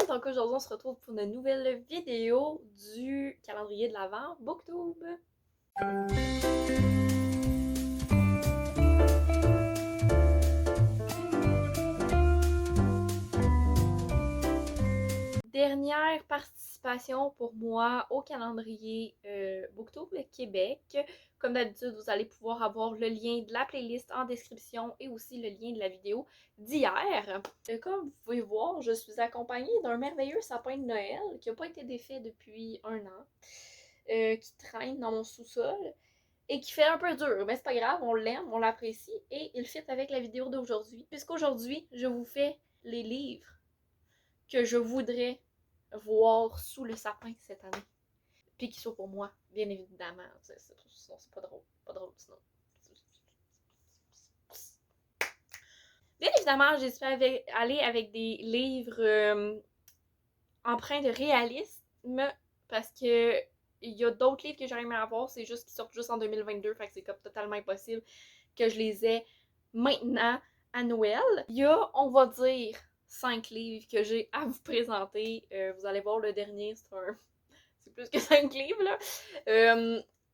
Donc aujourd'hui, on se retrouve pour une nouvelle vidéo du calendrier de l'Avent Booktube. Dernière participation pour moi au calendrier Booktube Québec. Comme d'habitude, vous allez pouvoir avoir le lien de la playlist en description et aussi le lien de la vidéo d'hier. Comme vous pouvez voir, je suis accompagnée d'un merveilleux sapin de Noël qui n'a pas été défait depuis un an, qui traîne dans mon sous-sol et qui fait un peu dur, mais c'est pas grave, on l'aime, on l'apprécie et il fit avec la vidéo d'aujourd'hui, puisqu'aujourd'hui, je vous fais les livres que je voudrais voir sous le sapin cette année. Puis qui soit pour moi, bien évidemment. Sinon, c'est pas drôle. Pas drôle, sinon. Bien évidemment, j'espère aller avec des livres empreints de réalisme parce que il y a d'autres livres que j'aurais aimé avoir, c'est juste qu'ils sortent juste en 2022, fait que c'est comme totalement impossible que je les ai maintenant à Noël. Il y a, on va dire, 5 livres que j'ai à vous présenter. Vous allez voir le dernier, c'est plus que 5 livres, là.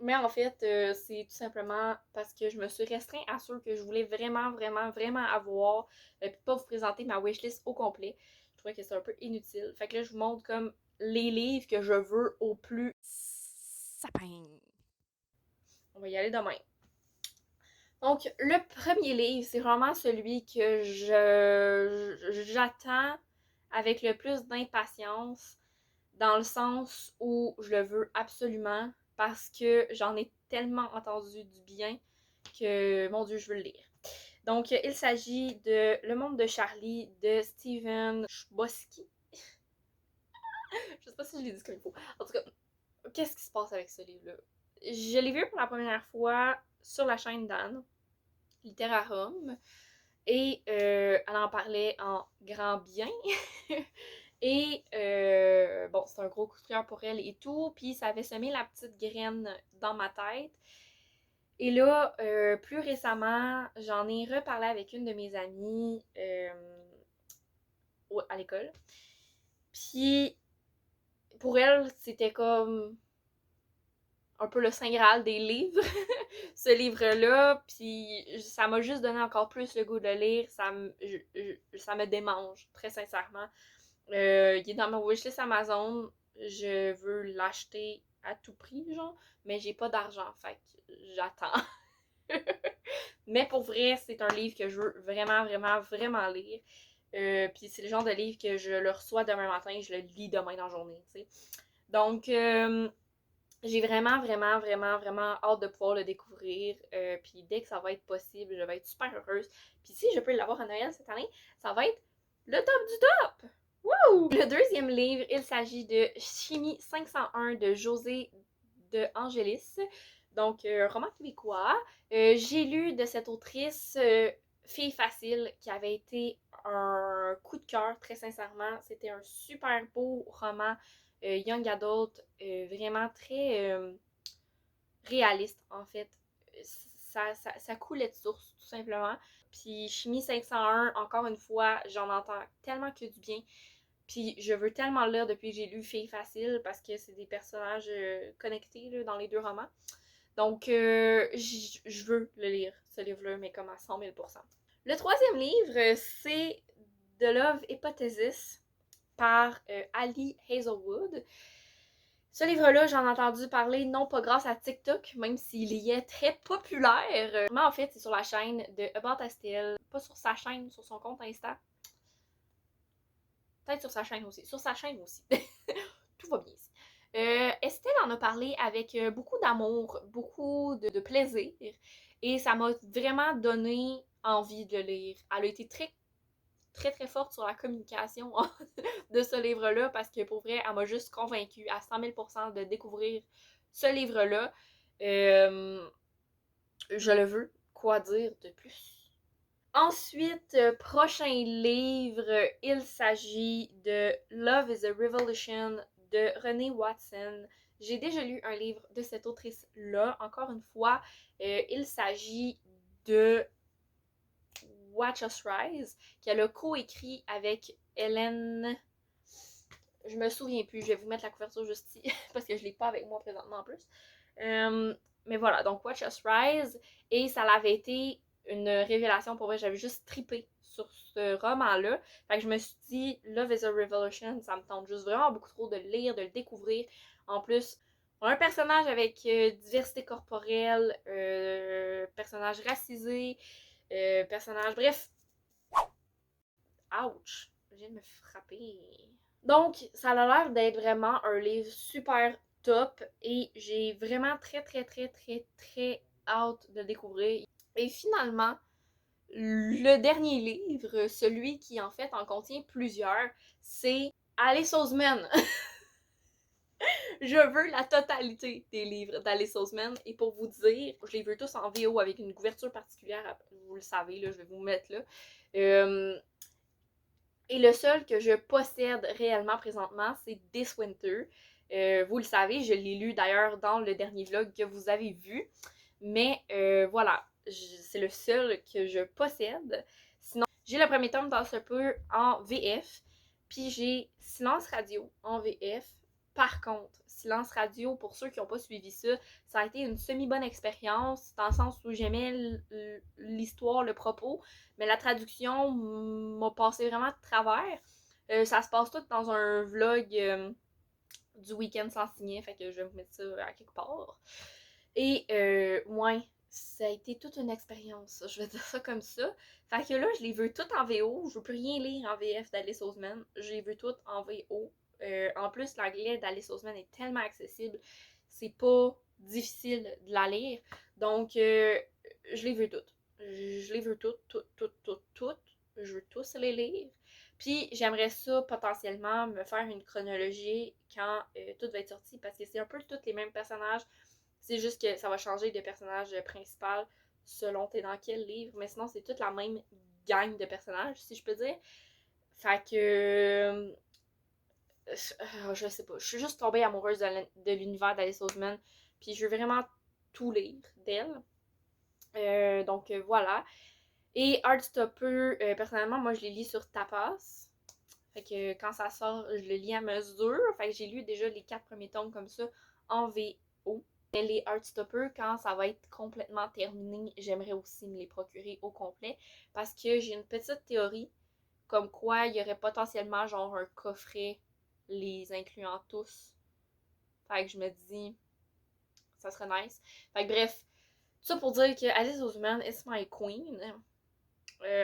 Mais en fait, c'est tout simplement parce que je me suis restreint à ceux que je voulais vraiment, vraiment, vraiment avoir, puis pas vous présenter ma wishlist au complet. Je trouvais que c'est un peu inutile. Fait que là, je vous montre comme les livres que je veux au plus sapin. On va y aller demain. Donc, le premier livre, c'est vraiment celui que j'attends avec le plus d'impatience, dans le sens où je le veux absolument, parce que j'en ai tellement entendu du bien que, mon Dieu, je veux le lire. Donc, il s'agit de Le monde de Charlie de Stephen Chbosky. Je sais pas si je l'ai dit comme il faut. En tout cas, qu'est-ce qui se passe avec ce livre-là? Je l'ai vu pour la première fois sur la chaîne d'Anne, Littérarum, et elle en parlait en grand bien. Et bon, c'est un gros coup de cœur pour elle et tout. Puis ça avait semé la petite graine dans ma tête. Et là, plus récemment, j'en ai reparlé avec une de mes amies à l'école. Puis pour elle, c'était comme un peu le Saint Graal des livres, ce livre-là. Puis ça m'a juste donné encore plus le goût de le lire. Ça me démange, très sincèrement. Il est dans ma wishlist Amazon. Je veux l'acheter à tout prix, genre, mais j'ai pas d'argent, fait que j'attends. Mais pour vrai, c'est un livre que je veux vraiment, vraiment, vraiment lire. Puis c'est le genre de livre que je le reçois demain matin et je le lis demain dans la journée, tu sais. Donc, j'ai vraiment, vraiment, vraiment, vraiment hâte de pouvoir le découvrir. Puis dès que ça va être possible, je vais être super heureuse. Puis si je peux l'avoir à Noël cette année, ça va être le top du top! Wouh! Le deuxième livre, il s'agit de Chimie 501 de José de Angelis. Donc, roman québécois. J'ai lu de cette autrice Fille facile, qui avait été un coup de cœur, très sincèrement. C'était un super beau roman young adult, vraiment très réaliste, en fait. Ça coulait de source, tout simplement. Puis Chimie 501, encore une fois, j'en entends tellement que du bien. Puis je veux tellement le lire depuis que j'ai lu Fille facile parce que c'est des personnages connectés là, dans les deux romans. Donc je veux le lire, ce livre-là, mais comme à 100 000 %. Le troisième livre, c'est The Love Hypothesis par Ali Hazelwood. Ce livre-là, j'en ai entendu parler non pas grâce à TikTok, même s'il y est très populaire. Mais en fait, c'est sur la chaîne de About Estelle. Pas sur sa chaîne, sur son compte Insta. Peut-être sur sa chaîne aussi. Sur sa chaîne aussi. Tout va bien ici. Estelle en a parlé avec beaucoup d'amour, beaucoup de plaisir. Et ça m'a vraiment donné envie de le lire. Elle a été très, très, très forte sur la communication de ce livre-là parce que pour vrai, elle m'a juste convaincue à 100 000 % de découvrir ce livre-là. Je le veux. Quoi dire de plus? Ensuite, prochain livre, il s'agit de Love is a Revolution de Renée Watson. J'ai déjà lu un livre de cette autrice-là. Encore une fois, il s'agit de Watch Us Rise, qu'elle a coécrit avec Hélène Je me souviens plus, je vais vous mettre la couverture juste ici, parce que je l'ai pas avec moi présentement en plus. Mais voilà, donc Watch Us Rise, et ça l'avait été une révélation pour moi, j'avais juste trippé sur ce roman-là. Fait que je me suis dit, Love is a Revolution, ça me tente juste vraiment beaucoup trop de le lire, de le découvrir. En plus, on a un personnage avec diversité corporelle, personnage racisé, personnage, bref. Ouch, je viens de me frapper. Donc, ça a l'air d'être vraiment un livre super top et j'ai vraiment très hâte de le découvrir. Et finalement, le dernier livre, celui qui en fait en contient plusieurs, c'est Alice Oseman. Je veux la totalité des livres d'Alice Oseman. Et pour vous dire, je les veux tous en VO avec une couverture particulière. Vous le savez, là, je vais vous mettre là. Et le seul que je possède réellement présentement, c'est This Winter. Vous le savez, je l'ai lu d'ailleurs dans le dernier vlog que vous avez vu. Mais voilà, c'est le seul que je possède. Sinon, j'ai le premier tome dans ce peu en VF. Puis j'ai Silence Radio en VF. Par contre, Silence Radio, pour ceux qui n'ont pas suivi ça, ça a été une semi-bonne expérience, dans le sens où j'aimais l'histoire, le propos, mais la traduction m'a passé vraiment de travers. Ça se passe tout dans un vlog du week-end sans signer, fait que je vais vous mettre ça à quelque part. Et ouais, ça a été toute une expérience, je vais dire ça comme ça. Fait que là, je les veux toutes en VO, je veux plus rien lire en VF d'Alice Oseman, je les veux toutes en VO. En plus, l'anglais d'Alice Oseman est tellement accessible, c'est pas difficile de la lire. Donc, je les veux toutes. Je les veux toutes. Je veux tous les lire. Puis, j'aimerais ça potentiellement me faire une chronologie quand tout va être sorti, parce que c'est un peu tous les mêmes personnages. C'est juste que ça va changer de personnage principal selon t'es dans quel livre, mais sinon, c'est toute la même gang de personnages, si je peux dire. Fait que je sais pas, je suis juste tombée amoureuse de l'univers d'Alice Oseman, puis je veux vraiment tout lire d'elle. Donc voilà. Et Heartstopper, personnellement, moi je les lis sur Tapas. Fait que quand ça sort, je le lis à mesure. Fait que j'ai lu déjà les 4 premiers tomes comme ça en VO. Et les Heartstopper, quand ça va être complètement terminé, j'aimerais aussi me les procurer au complet. Parce que j'ai une petite théorie comme quoi il y aurait potentiellement genre un coffret les incluant tous. Fait que je me dis, ça serait nice. Fait que bref, tout ça pour dire que Alice Oseman is my queen.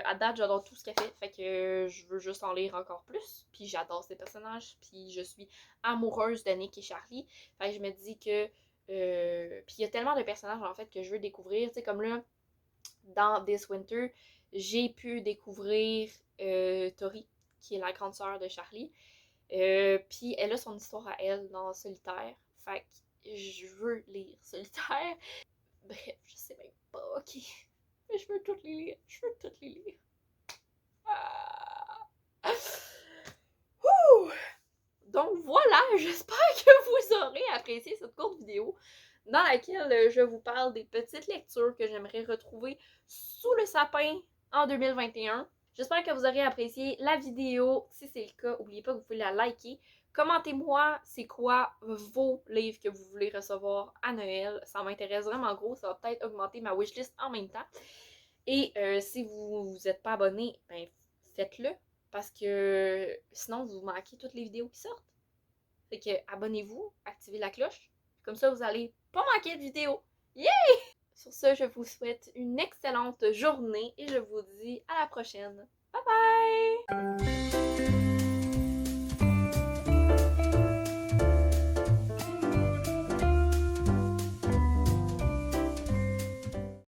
À date, j'adore tout ce qu'elle fait. Fait que je veux juste en lire encore plus. Puis j'adore ces personnages. Puis je suis amoureuse de Nick et Charlie. Fait que je me dis que. Puis il y a tellement de personnages en fait que je veux découvrir. Tu sais, comme là, dans This Winter, j'ai pu découvrir Tori, qui est la grande sœur de Charlie. Puis elle a son histoire à elle dans Solitaire. Fait que je veux lire Solitaire. Bref, je sais même pas, ok. Mais je veux toutes les lire. Je veux toutes les lire. Ah. Donc voilà, j'espère que vous aurez apprécié cette courte vidéo dans laquelle je vous parle des petites lectures que j'aimerais retrouver sous le sapin en 2021. J'espère que vous aurez apprécié la vidéo. Si c'est le cas, n'oubliez pas que vous pouvez la liker. Commentez-moi c'est quoi vos livres que vous voulez recevoir à Noël. Ça m'intéresse vraiment gros. Ça va peut-être augmenter ma wishlist en même temps. Et si vous n'êtes pas abonné, ben faites-le. Parce que sinon, vous manquez toutes les vidéos qui sortent. Fait que abonnez-vous, activez la cloche. Comme ça, vous allez pas manquer de vidéos. Yeah! Sur ce, je vous souhaite une excellente journée et je vous dis à la prochaine. Bye bye!